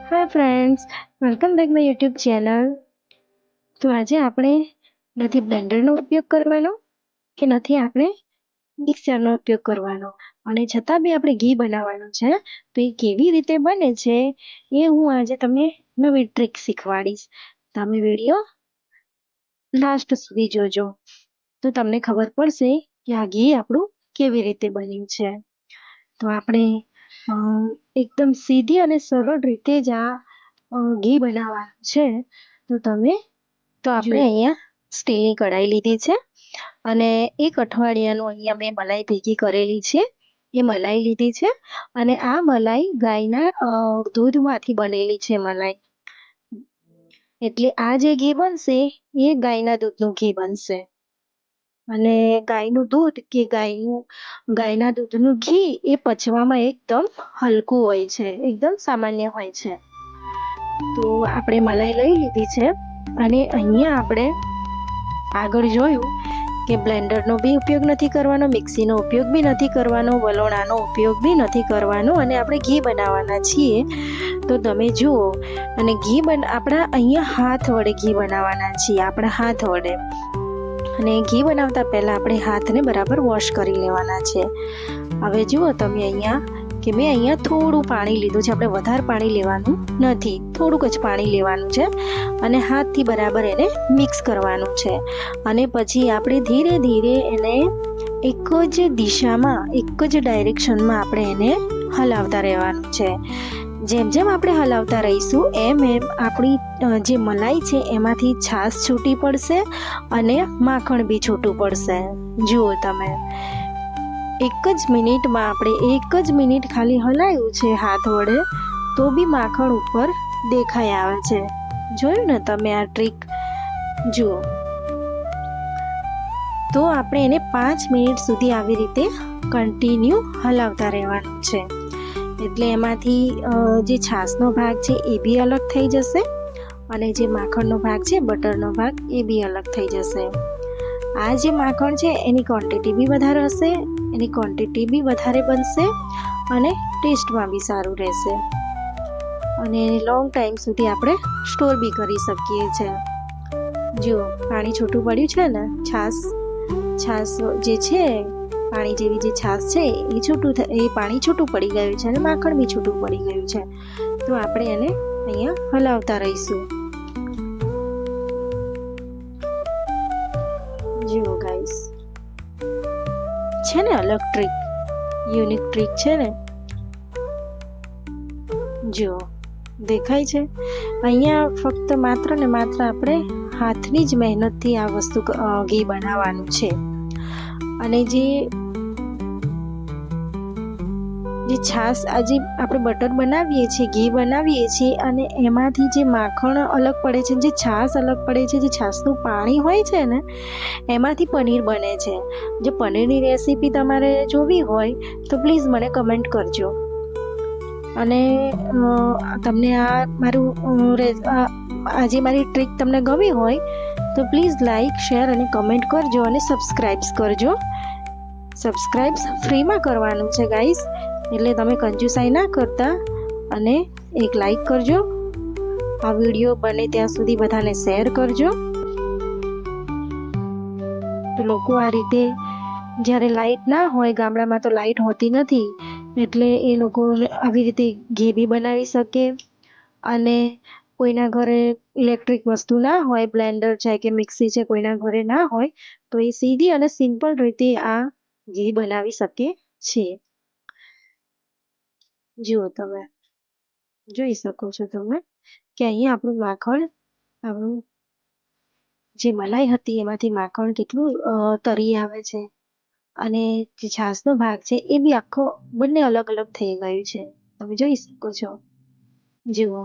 Hi friends, welcome back my YouTube channel. તો આજે આપણે નથી બ્લેન્ડરનો ઉપયોગ કરવાનો કે નથી આપણે મિક્સરનો ઉપયોગ કરવાનો, અને છતાં બી આપણે ઘી બનાવવાનું છે. તો એ કેવી રીતે બને છે એ હું આજે તમને નવી ટ્રીક શીખવાડીશ. તમે વિડીયો લાસ્ટ સુધી જોજો તો તમને ખબર પડશે કે આ ઘી આપણું કેવી રીતે બન્યું છે. તો આપણે એકદમ સીધી અને સરળ રીતે જ આ ઘી બનાવવાનું છે. તો આપણે અહીંયા સ્ટીલની કઢાઈ લીધી છે અને 1 અઠવાડિયાનું અહીંયા મેં મલાઈ ભેગી કરેલી છે. એ મલાઈ લીધી છે અને આ મલાઈ ગાયના દૂધમાંથી બનેલી છે મલાઈ. એટલે આ જે ઘી બનશે એ ગાયના દૂધનું ઘી બનશે. અને ગાયનું દૂધ કે ગાયના દૂધનું ઘી એ પચવામાં એકદમ હલકું હોય છે, એકદમ સામાન્ય હોય છે. તો આપણે મલાઈ લઈ લીધી છે અને અહીંયા આપણે આગળ જોયું કે બ્લેન્ડરનો બી ઉપયોગ નથી કરવાનો, મિક્સીનો ઉપયોગ બી નથી કરવાનો, વલોણાનો ઉપયોગ બી નથી કરવાનો, અને આપણે ઘી બનાવવાના છીએ. તો તમે જુઓ, અને આપણા અહીંયા હાથ વડે ઘી બનાવવાના છીએ, આપણા હાથ વડે. અને ઘી બનાવતા પહેલાં આપણે હાથને બરાબર વોશ કરી લેવાના છે. હવે જુઓ તમે અહીંયા કે મેં અહીંયા થોડું પાણી લીધું છે. આપણે વધારે પાણી લેવાનું નથી, થોડુંક જ પાણી લેવાનું છે અને હાથથી બરાબર એને મિક્સ કરવાનું છે. અને પછી આપણે ધીરે ધીરે એને એક જ દિશામાં, એક જ ડાયરેક્શનમાં આપણે એને હલાવતા રહેવાનું છે. જેમ જેમ આપણે હલાવતા રહીશું એમ એમ આપણી જે મલાઈ છે એમાંથી છાશ છૂટી પડશે અને માખણ બી છૂટું પડશે. જુઓ તમે, એક જ મિનિટમાં આપણે 1 જ મિનિટ ખાલી હલાવ્યું છે હાથ વડે તો બી માખણ ઉપર દેખાઈ આવે છે. જોયું ને તમે આ ટ્રીક? જુઓ, તો આપણે એને 5 મિનિટ સુધી આવી રીતે કન્ટિન્યુ હલાવતા રહેવાનું છે. એટલે એમાંથી જે છાશનો ભાગ છે એ બી અલગ થઈ જશે અને જે માખણનો ભાગ છે, બટરનો ભાગ, એ બી અલગ થઈ જશે. આ જે માખણ છે એની ક્વોન્ટિટી બી વધારે હશે, એની ક્વોન્ટિટી બી વધારે બનશે અને ટેસ્ટમાં બી સારું રહેશે. અને લોંગ ટાઈમ સુધી આપણે સ્ટોર બી કરી શકીએ છીએ. જુઓ, પાણી છૂટું પડ્યું છે ને, છાશ જે છે, પાણી જેવી જે છાશ છે એ પાણી છૂટું પડી ગયું છે અને માખણ બી છૂટું પડી ગયું છે. તો આપણે એને અહીંયા હલાવતા રહીશું. જુઓ ગાઈસ, છે ને અલગ ટ્રીક, યુનિક ટ્રીક છે ને? જુઓ, દેખાય છે? અહીંયા ફક્ત માત્ર ને માત્ર આપણે હાથની જ મહેનતથી આ વસ્તુ ઘી બનાવવાનું છે. અને જે છાશ, આજે આપણે બટર બનાવીએ છીએ, ઘી બનાવીએ છીએ, અને એમાંથી જે માખણ અલગ પડે છે, જે છાશ અલગ પડે છે, જે છાશનું પાણી હોય છે ને, એમાંથી પનીર બને છે. જો પનીરની રેસીપી તમારે જોવી હોય તો પ્લીઝ મને કમેન્ટ કરજો. અને તમને આજે મારી ટ્રીક તમને ગમી હોય તો પ્લીઝ લાઈક, શેર અને કમેન્ટ કરજો અને સબસ્ક્રાઇબ કરજો. સબસ્ક્રાઇબ ફ્રીમાં કરવાનું છે ગાઈસ, એટલે તમે કંજુસાઈ ના કરતા અને એક લાઈક કરજો. આ વિડીયો બને ત્યાં સુધી બધાને શેર કરજો. તો લોકો આ રીતે, જ્યારે લાઈટ ના હોય, ગામડામાં તો લાઈટ હોતી નથી, એટલે એ લોકો આવી રીતે ઘી બી બનાવી શકે. અને કોઈના ઘરે ઇલેક્ટ્રિક વસ્તુ ના હોય, બ્લેન્ડર છે કે મિક્સી છે, કોઈના ઘરે ના હોય, તો એ સીધી અને સિમ્પલ રીતે આ ઘી બનાવી શકે છે. જુઓ, તમે જોઈ શકો છો તમે કે અહીંયા આપણું માખણ, આપણું જે મલાઈ હતી એમાંથી માખણ કેટલું તરી આવે છે. અને જે છાશનો ભાગ છે એ બી આખો, બંને અલગ અલગ થઈ ગયું છે. તમે જોઈ શકો છો. જુઓ,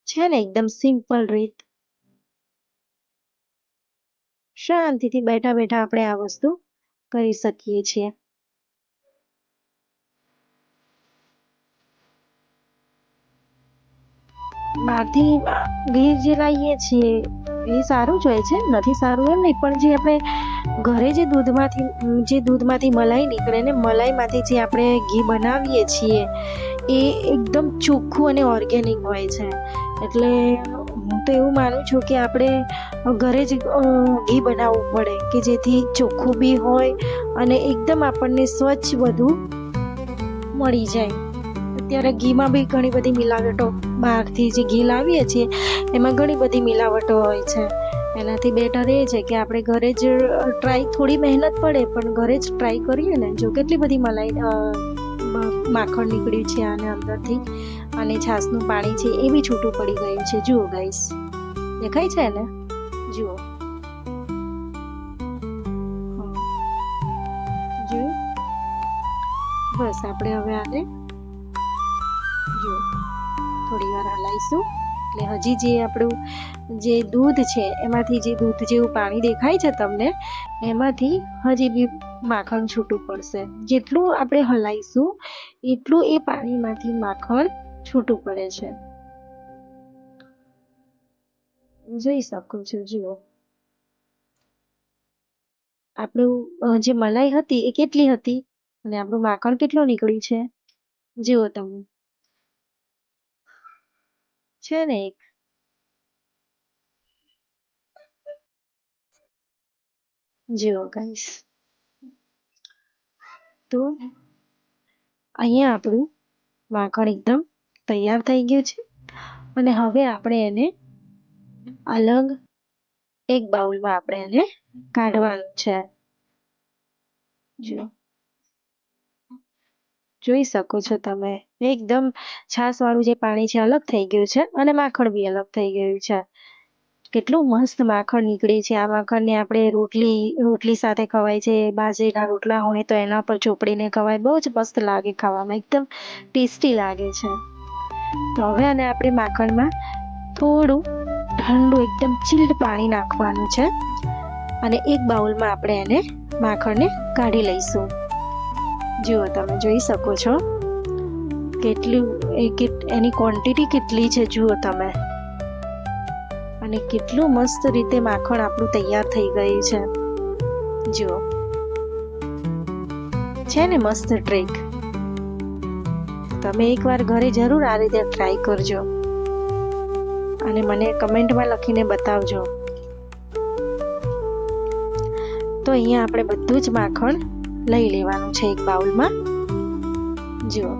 છે ને એકદમ સિમ્પલ રીત. શાંતિથી બેઠા બેઠા આપણે આ વસ્તુ કરી શકીએ છીએ. બહારથી ઘી જે લાવીએ છીએ એ સારું જ હોય છે, નથી સારું એમ નહીં, પણ જે આપણે ઘરે જે દૂધમાંથી મલાઈ નીકળે ને મલાઈમાંથી જે આપણે ઘી બનાવીએ છીએ એ એકદમ ચોખ્ખું અને ઓર્ગેનિક હોય છે. એટલે હું તો એવું માનું છું કે આપણે ઘરે જ ઘી બનાવવું પડે કે જેથી ચોખ્ખું બી હોય અને એકદમ આપણને સ્વચ્છ બધું મળી જાય. અત્યારે ઘીમાં બી ઘણી બધી મિલાવટો, બહારથી જે ઘી લાવીએ છીએ એમાં ઘણી બધી મિલાવટો હોય છે. એનાથી બેટર એ છે કે આપણે ઘરે જ થોડી મહેનત પડે પણ ઘરે જ ટ્રાય કરીએ ને. જો કેટલી બધી માખણ નીકળ્યું છે આને અંદરથી, અને છાશનું પાણી છે એ બી છૂટું પડી ગયું છે. જુઓ ગાઈસ, દેખાય છે ને? જુઓ બસ આપણે હવે આને થોડી વાર હલાવીશું એટલે હજી જે આપણું જે દૂધ છે એમાંથી જે દૂધ જેવું પાણી દેખાય છે તમને, એમાંથી હજી બી માખણ છૂટું પડશે. જેટલું આપણે હલાવીશું એટલું એ પાણીમાંથી માખણ છૂટું પડે છે. જોઈ શકો છો. જુઓ આપણું જે મલાઈ હતી એ કેટલી હતી અને આપણું માખણ કેટલું નીકળ્યું છે. જુઓ તમે, છે ને એક. જુઓ ગાઈસ, તો અહીંયા આપણું માખણ એકદમ તૈયાર થઈ ગયું છે અને હવે આપણે એને અલગ એક બાઉલમાં આપણે એને કાઢવાનું છે. જોઈ શકો છો તમે, એકદમ છાશ વાળું જે પાણી છે અલગ થઈ ગયું છે અને માખણ બી અલગ થઈ ગયું છે. કેટલું મસ્ત માખણ નીકળે છે. આ માખણને આપણે રોટલી સાથે ખવાય છે. બાજરીના રોટલા હોય તો એના પર ચોપડીને ખવાય, બહુ જ મસ્ત લાગે ખાવામાં, એકદમ ટેસ્ટી લાગે છે. તો હવે આને આપણે માખણમાં થોડું ઠંડુ એકદમ ચીલ્ડ પાણી નાખવાનું છે અને એક બાઉલમાં આપણે એને માખણને કાઢી લઈશું. જુઓ તમે જોઈ શકો છો એની ક્વોન્ટિટી કેટલી છે. જુઓ તમે, અને કેટલું મસ્ત રીતે માખણ આપણું તૈયાર થઈ ગયું છે. જુઓ, છે ને મસ્ત ટ્રીક. તમે એકવાર ઘરે જરૂર આ રીતે ટ્રાય કરજો અને મને કમેન્ટમાં લખીને બતાવજો. તો અહીંયા આપણે બધું જ માખણ લઈ લેવાનું છે એક બાઉલમાં. જુઓ,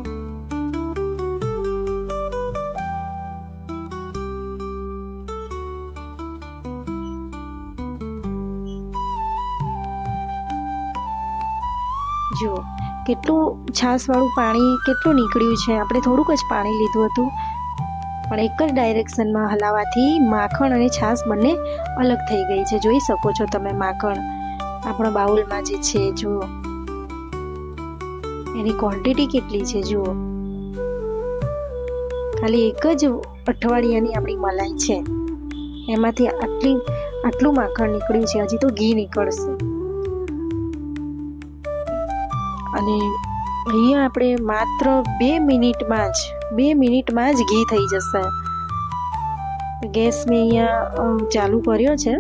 જુઓ કેટલું છાશવાળું પાણી કેટલું નીકળ્યું છે. આપણે થોડુંક જ પાણી લીધું હતું પણ એક જ ડાયરેક્શનમાં હલાવવાથી માખણ અને છાશ બંને અલગ થઈ ગઈ છે. જોઈ શકો છો તમે માખણ આપણા બાઉલમાં જે છે. જુઓ એની ક્વોન્ટિટી કેટલી છે. જુઓ, ખાલી એક જ અઠવાડિયાની આપણી મલાઈ છે એમાંથી આટલું માખણ નીકળ્યું છે. હજી તો ઘી નીકળશે. અને અહીંયા આપણે માત્ર 2 મિનિટમાં જ ઘી થઈ જશે. ગેસ મેં અહીંયા ચાલુ કર્યો છે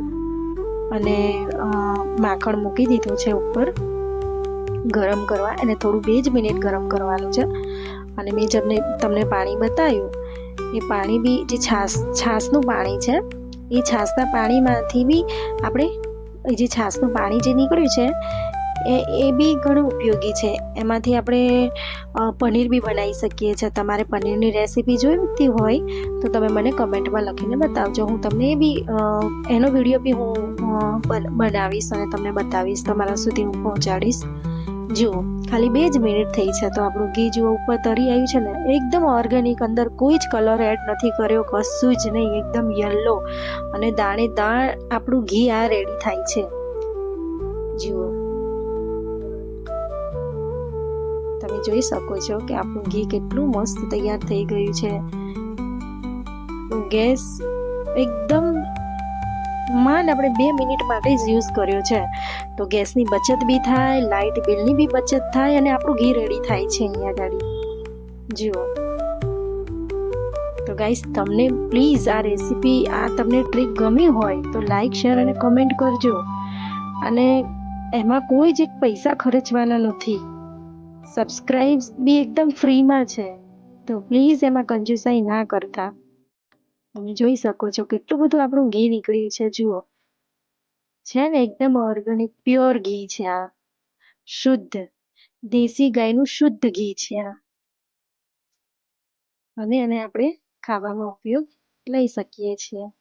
અને માખણ મૂકી દીધું છે ઉપર ગરમ કરવા, અને થોડું 2 જ મિનિટ ગરમ કરવાનું છે. અને મેં તમને પાણી બતાવ્યું એ પાણી બી જે છાશનું પાણી છે એ છાશના પાણીમાંથી બી આપણે જે છાશનું પાણી જે નીકળ્યું છે એ બી ઘણું ઉપયોગી છે. એમાંથી આપણે પનીર બી બનાવી શકીએ છીએ. તમારે પનીરની રેસીપી જોઈતી હોય તો તમે મને કમેન્ટમાં લખીને બતાવજો. હું તમને એ બી એનો વિડીયો બી હું બનાવીશ અને તમને બતાવીશ, તમારા સુધી હું પહોંચાડીશ. જુઓ, ખાલી 2 જ મિનિટ થઈ છે તો આપણું ઘી જુઓ ઉપર તરી આવ્યું છે ને, એકદમ ઓર્ગેનિક, અંદર કોઈ જ કલર એડ નથી કર્યો, કશું જ નહીં, એકદમ યલો અને દાણેદાર આપણું ઘી આ રેડી થાય છે. જુઓ, તમે જોઈ શકો છો કે આપણું ઘી કેટલું મસ્ત તૈયાર થઈ ગયું છે. ગેસ એકદમ માંડ આપણે 2 મિનિટ માટે જ યુઝ કર્યો છે તો ગેસની બચત બી થાય, લાઇટ બિલની બી બચત થાય અને આપણું ઘી રેડી થાય છે અહીંયા ગાડી. જુઓ તો ગાઈસ, તમને પ્લીઝ આ રેસીપી, આ તમને ટ્રીક ગમી હોય તો લાઈક, શેર અને કમેન્ટ કરજો. અને એમાં કોઈ જ એક પૈસા ખર્ચવાના નથી. સબસ્ક્રાઇબ બી એકદમ ફ્રીમાં છે, તો પ્લીઝ એમાં કંજુસાઈ ના કરતા. તમે જોઈ શકો છો કેટલું બધું આપણું ઘી નીકળ્યું છે. જુઓ, છે ને એકદમ ઓર્ગેનિક પ્યોર ઘી છે. આ શુદ્ધ દેશી ગાયનું શુદ્ધ ઘી છે આ. અને એને આપણે ખાવામાં ઉપયોગ લઈ શકીએ છીએ.